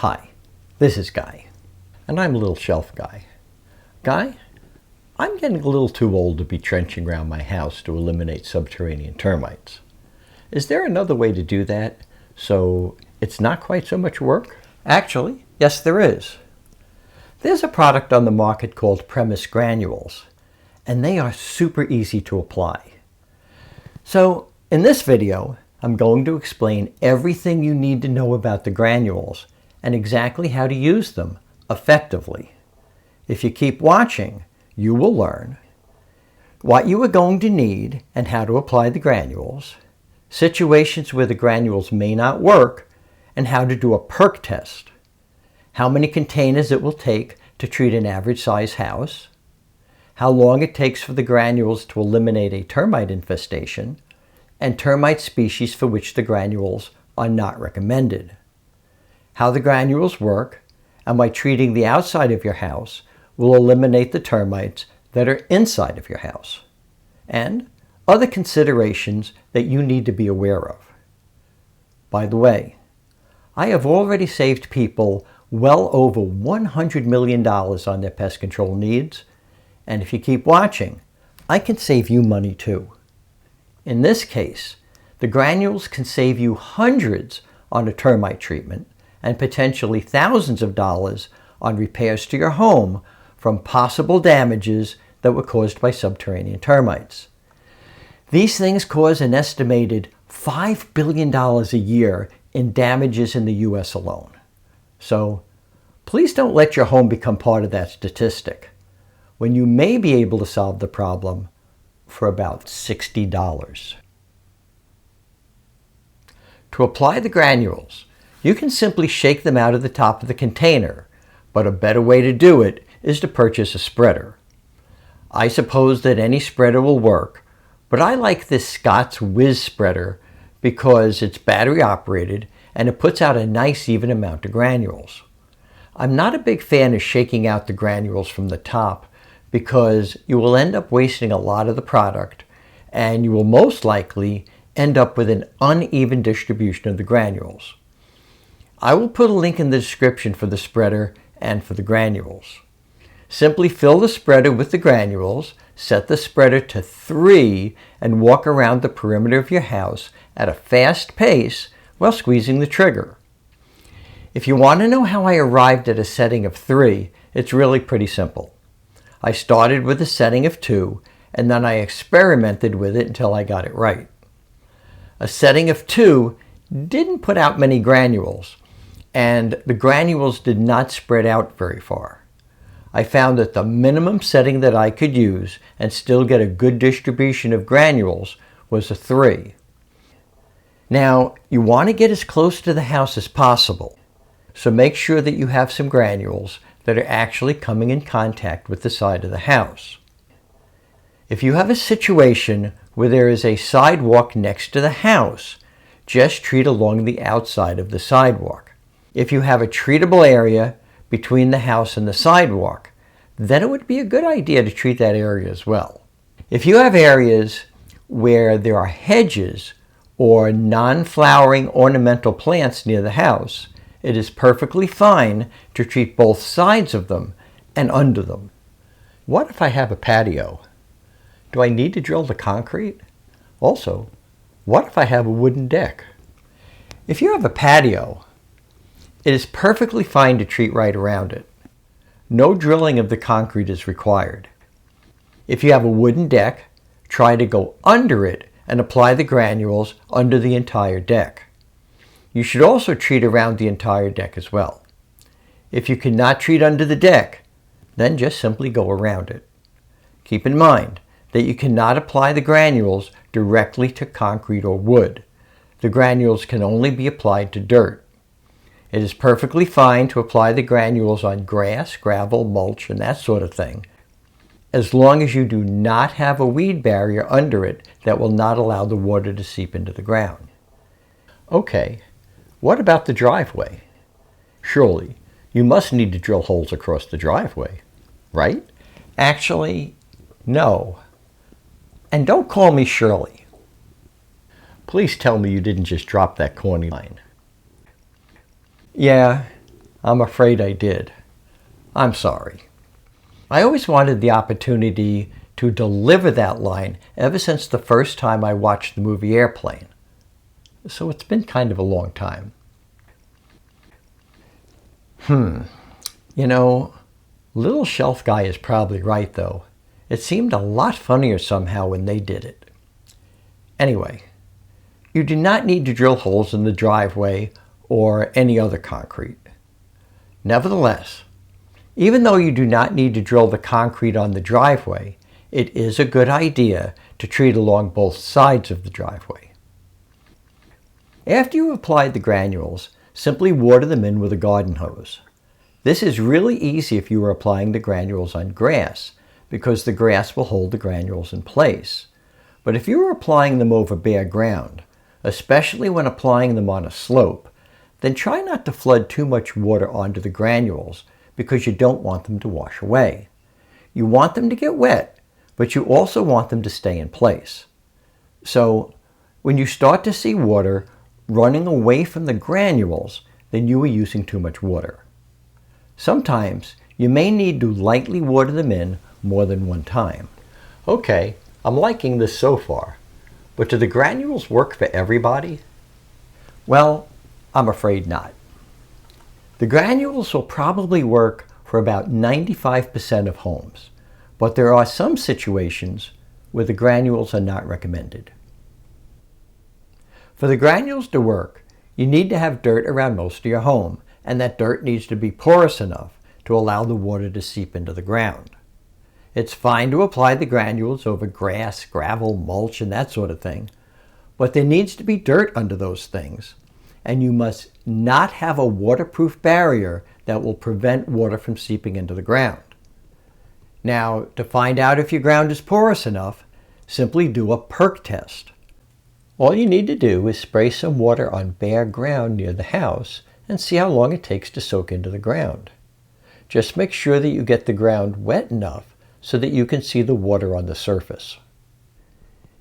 Hi, this is Guy, and I'm a little shelf guy. Guy, I'm getting a little too old to be trenching around my house to eliminate subterranean termites. Is there another way to do that so it's not quite so much work? Actually, yes there is. There's a product on the market called Premise Granules, and they are super easy to apply. So in this video, I'm going to explain everything you need to know about the granules and exactly how to use them effectively. If you keep watching, you will learn what you are going to need and how to apply the granules, situations where the granules may not work, and how to do a perk test, how many containers it will take to treat an average size house, how long it takes for the granules to eliminate a termite infestation, and termite species for which the granules are not recommended, how the granules work, and why treating the outside of your house will eliminate the termites that are inside of your house, and other considerations that you need to be aware of. By the way, I have already saved people well over $100 million on their pest control needs, and if you keep watching, I can save you money too. In this case, the granules can save you hundreds on a termite treatment and potentially thousands of dollars on repairs to your home from possible damages that were caused by subterranean termites. These things cause an estimated $5 billion a year in damages in the US alone. So please don't let your home become part of that statistic, when you may be able to solve the problem for about $60. To apply the granules, you can simply shake them out of the top of the container, but a better way to do it is to purchase a spreader. I suppose that any spreader will work, but I like this Scott's Whiz spreader because it's battery operated and it puts out a nice even amount of granules. I'm not a big fan of shaking out the granules from the top because you will end up wasting a lot of the product and you will most likely end up with an uneven distribution of the granules. I will put a link in the description for the spreader and for the granules. Simply fill the spreader with the granules, set the spreader to 3, and walk around the perimeter of your house at a fast pace while squeezing the trigger. If you want to know how I arrived at a setting of 3, it's really pretty simple. I started with a setting of 2, and then I experimented with it until I got it right. A setting of 2 didn't put out many granules, and the granules did not spread out very far. I found that the minimum setting that I could use and still get a good distribution of granules was a 3. Now, you want to get as close to the house as possible, so make sure that you have some granules that are actually coming in contact with the side of the house. If you have a situation where there is a sidewalk next to the house, just treat along the outside of the sidewalk. If you have a treatable area between the house and the sidewalk, then it would be a good idea to treat that area as well. If you have areas where there are hedges or non-flowering ornamental plants near the house, it is perfectly fine to treat both sides of them and under them. What if I have a patio? Do I need to drill the concrete? Also, what if I have a wooden deck? If you have a patio, it is perfectly fine to treat right around it. No drilling of the concrete is required. If you have a wooden deck, try to go under it and apply the granules under the entire deck. You should also treat around the entire deck as well. If you cannot treat under the deck, then just simply go around it. Keep in mind that you cannot apply the granules directly to concrete or wood. The granules can only be applied to dirt. It is perfectly fine to apply the granules on grass, gravel, mulch, and that sort of thing, as long as you do not have a weed barrier under it that will not allow the water to seep into the ground. Okay, what about the driveway? Surely, you must need to drill holes across the driveway, right? Actually, no. And don't call me Shirley. Please tell me you didn't just drop that corny line. Yeah, I'm afraid I did. I'm sorry. I always wanted the opportunity to deliver that line ever since the first time I watched the movie Airplane. So it's been kind of a long time. You know, Little Shelf Guy is probably right, though. It seemed a lot funnier somehow when they did it. Anyway, you do not need to drill holes in the driveway or any other concrete. Nevertheless, even though you do not need to drill the concrete on the driveway, it is a good idea to treat along both sides of the driveway. After you have applied the granules, simply water them in with a garden hose. This is really easy if you are applying the granules on grass, because the grass will hold the granules in place. But if you are applying them over bare ground, especially when applying them on a slope, then try not to flood too much water onto the granules because you don't want them to wash away. You want them to get wet, but you also want them to stay in place. So when you start to see water running away from the granules, then you are using too much water. Sometimes you may need to lightly water them in more than one time. Okay, I'm liking this so far, but do the granules work for everybody? Well, I'm afraid not. The granules will probably work for about 95% of homes, but there are some situations where the granules are not recommended. For the granules to work, you need to have dirt around most of your home, and that dirt needs to be porous enough to allow the water to seep into the ground. It's fine to apply the granules over grass, gravel, mulch, and that sort of thing, but there needs to be dirt under those things, and you must not have a waterproof barrier that will prevent water from seeping into the ground. Now, to find out if your ground is porous enough, simply do a perk test. All you need to do is spray some water on bare ground near the house and see how long it takes to soak into the ground. Just make sure that you get the ground wet enough so that you can see the water on the surface.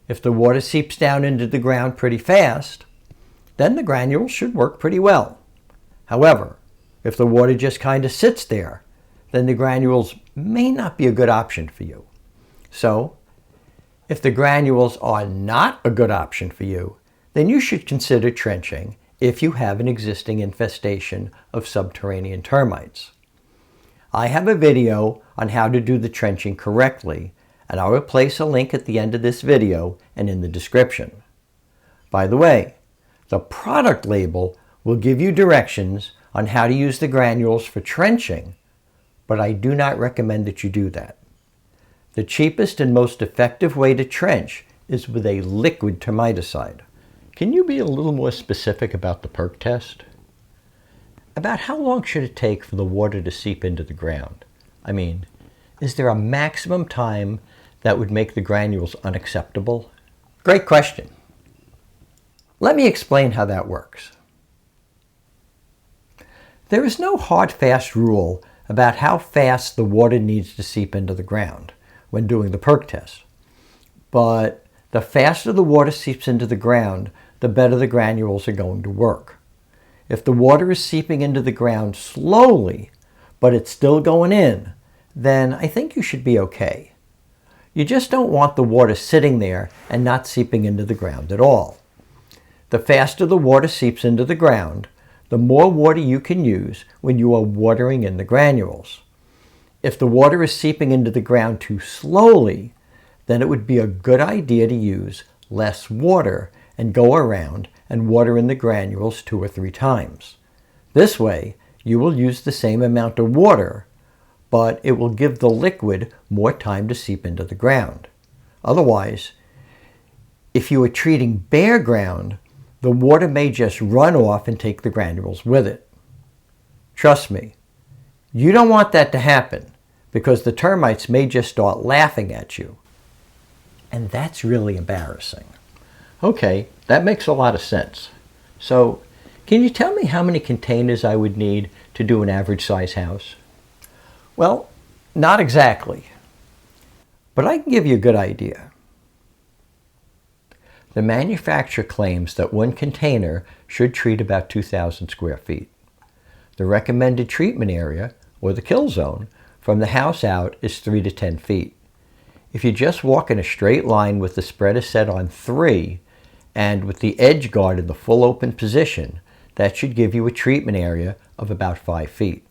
If the water seeps down into the ground pretty fast, then the granules should work pretty well. However, if the water just kind of sits there, then the granules may not be a good option for you. So, if the granules are not a good option for you, then you should consider trenching if you have an existing infestation of subterranean termites. I have a video on how to do the trenching correctly, and I will place a link at the end of this video and in the description. By the way, the product label will give you directions on how to use the granules for trenching, but I do not recommend that you do that. The cheapest and most effective way to trench is with a liquid termiticide. Can you be a little more specific about the perk test? About how long should it take for the water to seep into the ground? I mean, is there a maximum time that would make the granules unacceptable? Great question. Let me explain how that works. There is no hard, fast rule about how fast the water needs to seep into the ground when doing the perk test. But the faster the water seeps into the ground, the better the granules are going to work. If the water is seeping into the ground slowly, but it's still going in, then I think you should be okay. You just don't want the water sitting there and not seeping into the ground at all. The faster the water seeps into the ground, the more water you can use when you are watering in the granules. If the water is seeping into the ground too slowly, then it would be a good idea to use less water and go around and water in the granules 2 or 3 times. This way, you will use the same amount of water, but it will give the liquid more time to seep into the ground. Otherwise, if you are treating bare ground, the water may just run off and take the granules with it. Trust me, you don't want that to happen because the termites may just start laughing at you. And that's really embarrassing. Okay, that makes a lot of sense. So, can you tell me how many containers I would need to do an average size house? Well, not exactly, but I can give you a good idea. The manufacturer claims that 1 container should treat about 2,000 square feet. The recommended treatment area, or the kill zone, from the house out is 3 to 10 feet. If you just walk in a straight line with the spreader set on 3 and with the edge guard in the full open position, that should give you a treatment area of about 5 feet.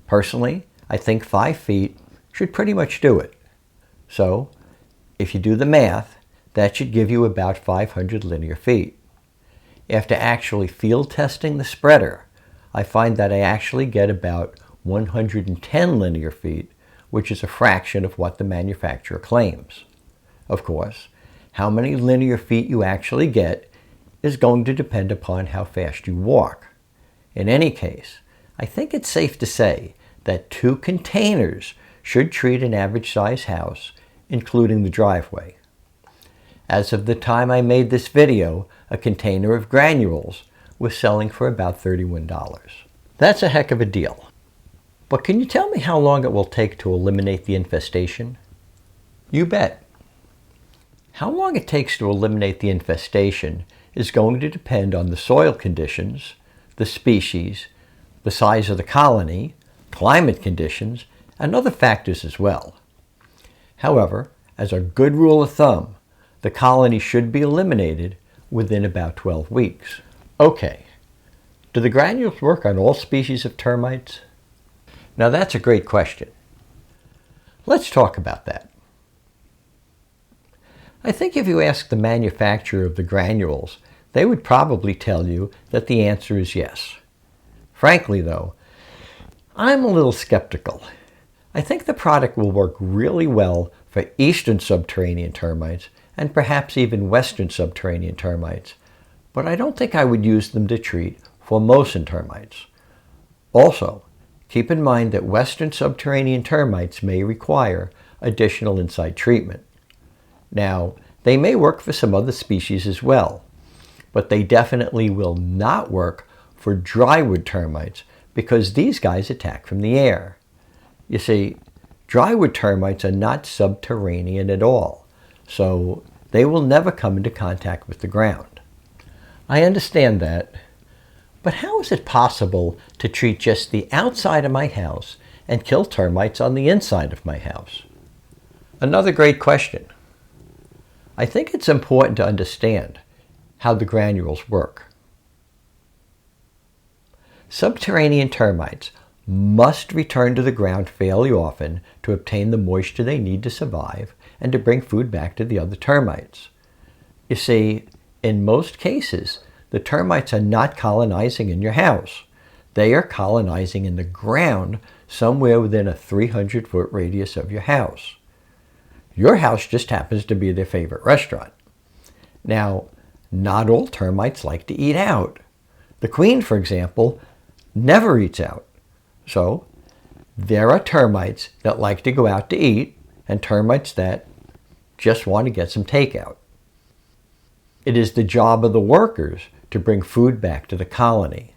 Personally, I think 5 feet should pretty much do it. So, if you do the math, that should give you about 500 linear feet. After actually field testing the spreader, I find that I actually get about 110 linear feet, which is a fraction of what the manufacturer claims. Of course, how many linear feet you actually get is going to depend upon how fast you walk. In any case, I think it's safe to say that 2 containers should treat an average size house, including the driveway. As of the time I made this video, a container of granules was selling for about $31. That's a heck of a deal. But can you tell me how long it will take to eliminate the infestation? You bet. How long it takes to eliminate the infestation is going to depend on the soil conditions, the species, the size of the colony, climate conditions, and other factors as well. However, as a good rule of thumb, the colony should be eliminated within about 12 weeks. Okay, do the granules work on all species of termites? Now that's a great question. Let's talk about that. I think if you ask the manufacturer of the granules, they would probably tell you that the answer is yes. Frankly though, I'm a little skeptical. I think the product will work really well for eastern subterranean termites and perhaps even western subterranean termites, but I don't think I would use them to treat Formosan termites. Also, keep in mind that western subterranean termites may require additional inside treatment. Now, they may work for some other species as well, but they definitely will not work for Drywood termites because these guys attack from the air. You see, Drywood termites are not subterranean at all, so they will never come into contact with the ground. I understand that, but how is it possible to treat just the outside of my house and kill termites on the inside of my house? Another great question. I think it's important to understand how the granules work. Subterranean termites must return to the ground fairly often to obtain the moisture they need to survive and to bring food back to the other termites. You see, in most cases, the termites are not colonizing in your house. They are colonizing in the ground somewhere within a 300-foot radius of your house. Your house just happens to be their favorite restaurant. Now, not all termites like to eat out. The queen, for example, never eats out. So, there are termites that like to go out to eat and termites that just want to get some takeout. It is the job of the workers to bring food back to the colony.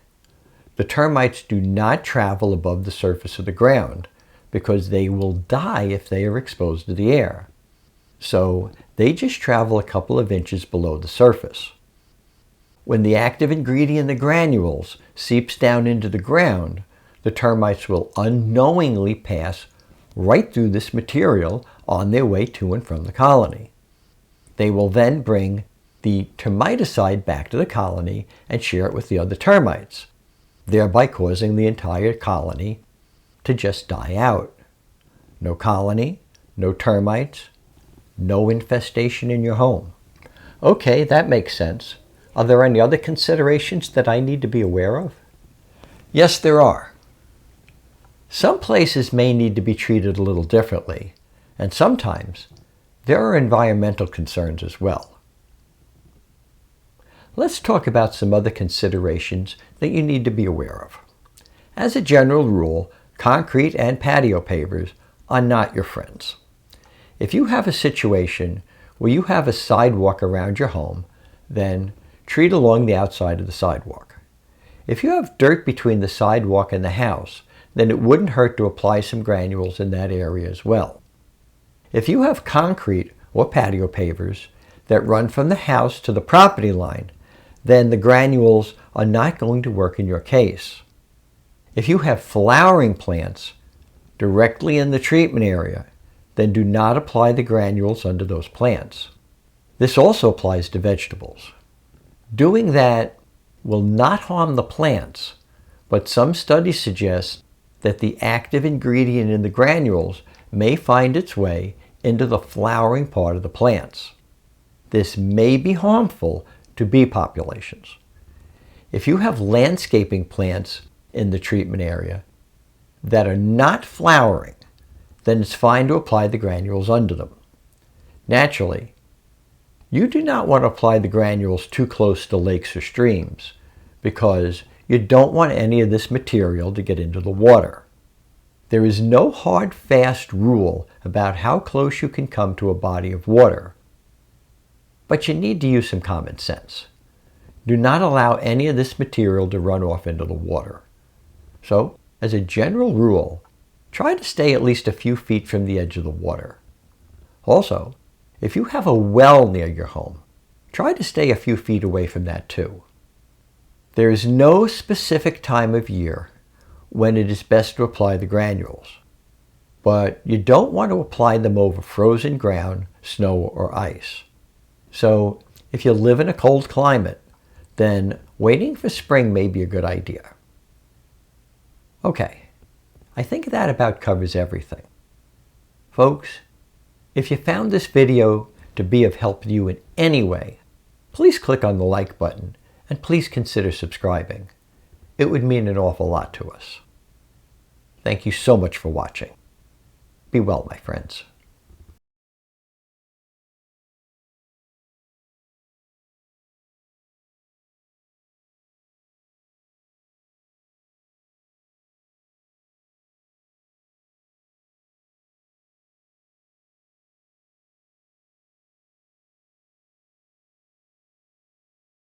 The termites do not travel above the surface of the ground because they will die if they are exposed to the air. So they just travel a couple of inches below the surface. When the active ingredient in the granules seeps down into the ground, the termites will unknowingly pass right through this material on their way to and from the colony. They will then bring the termiticide back to the colony and share it with the other termites, thereby causing the entire colony to just die out. No colony, no termites, no infestation in your home. Okay, that makes sense. Are there any other considerations that I need to be aware of? Yes, there are. Some places may need to be treated a little differently, and sometimes there are environmental concerns as well. Let's talk about some other considerations that you need to be aware of. As a general rule, concrete and patio pavers are not your friends. If you have a situation where you have a sidewalk around your home, then treat along the outside of the sidewalk. If you have dirt between the sidewalk and the house, then it wouldn't hurt to apply some granules in that area as well. If you have concrete or patio pavers that run from the house to the property line, then the granules are not going to work in your case. If you have flowering plants directly in the treatment area, then do not apply the granules under those plants. This also applies to vegetables. Doing that will not harm the plants, but some studies suggest that the active ingredient in the granules may find its way into the flowering part of the plants. This may be harmful to bee populations. If you have landscaping plants in the treatment area that are not flowering, then it's fine to apply the granules under them. Naturally, you do not want to apply the granules too close to lakes or streams because you don't want any of this material to get into the water. There is no hard, fast rule about how close you can come to a body of water, but you need to use some common sense. Do not allow any of this material to run off into the water. So, as a general rule, try to stay at least a few feet from the edge of the water. Also, if you have a well near your home, try to stay a few feet away from that too. There is no specific time of year when it is best to apply the granules, but you don't want to apply them over frozen ground, snow, or ice. So, if you live in a cold climate, then waiting for spring may be a good idea. Okay, I think that about covers everything. Folks, if you found this video to be of help to you in any way, please click on the like button and please consider subscribing. It would mean an awful lot to us. Thank you so much for watching. Be well, my friends.